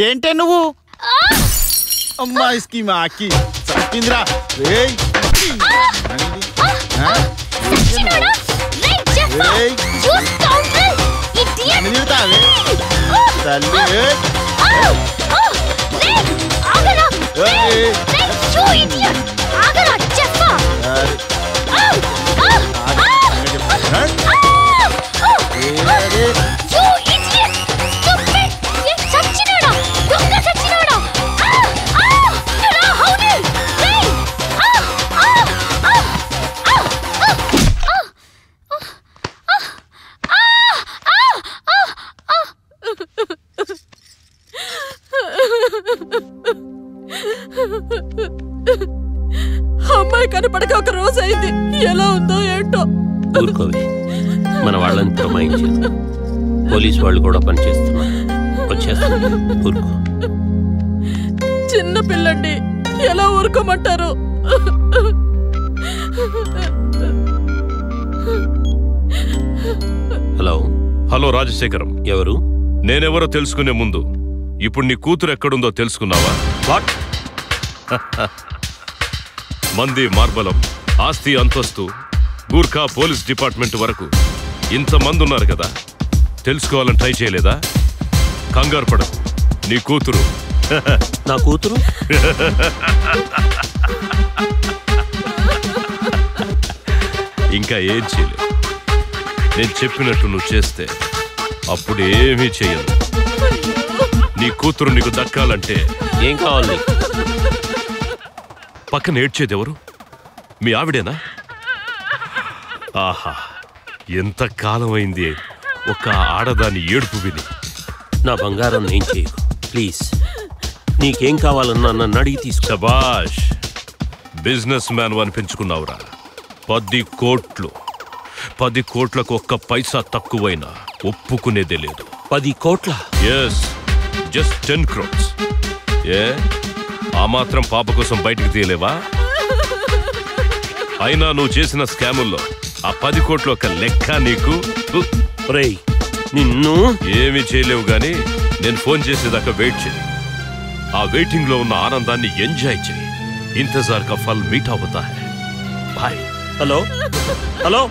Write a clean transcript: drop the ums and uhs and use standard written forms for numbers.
ఏంటే నువ్వు అమ్మా ఇస్కి మాకి చంపిందిరా అమ్మాయి కనపడక ఒక రోజు అయింది. ఎలా ఉందో ఏంటో. ఊరుకోవి, మన వాళ్ళని ప్రమాయించారు. పోలీసు వాళ్ళు కూడా పనిచేస్తున్నారు. వచ్చేస్తారు, ఊరుకో. చిన్న పిల్లండి, ఎలా ఊరుకోమంటారు? Hello hello Rajasekharam. ఎవరు? నేనెవరో తెలుసుకునే ముందు ఇప్పుడు నీ కూతురు ఎక్కడుందో తెలుసుకున్నావా? వాట్? మంది మార్బలం, ఆస్తి అంతస్తు, గూర్ఖా పోలీస్ డిపార్ట్మెంట్ వరకు ఇంతమంది ఉన్నారు కదా, తెలుసుకోవాలని ట్రై చేయలేదా? కంగారు పడకు, నీ కూతురు. నా కూతురు? ఇంకా ఏం చేయలేదు. నేను చెప్పినట్టు నువ్వు చేస్తే అప్పుడు ఏమీ చేయదు. నీ కూతురు నీకు దక్కాలంటే ఏం కావాలి? పక్కన ఏడ్చేదెవరు? మీ ఆవిడేనా? ఆహా, ఎంత కాలమైంది ఒక ఆడదాని ఏడుపు విని. నా బంగారం నేను చేయకు ప్లీజ్. నీకేం కావాలన్నా నన్ను అడిగి తీసుకో. శబాష్, బిజినెస్ మ్యాన్ అనిపించుకున్నావురా. 10 కోట్లు. 10 కోట్లకు ఒక్క పైసా తక్కువైనా ఒప్పుకునేదే లేదు. 10 కోట్ల? Yes, just 10 crores. ఏ ఆ మాత్రం పాప కోసం బయటికి తీయలేవా? అయినా నువ్వు చేసిన స్కాముల్లో ఆ 10 కోట్లు ఒక లెక్క నీకు. రేయ్, నిన్ను ఏమీ చేయలేవు గాని నేను ఫోన్ చేసేదాకా వెయిట్ చేయి. ఆ వెయిటింగ్ లో ఉన్న ఆనందాన్ని ఎంజాయ్ చేయి. ఇంతజార్ కా ఫల్ మీఠా హోతా హై. బాయ్. Hello hello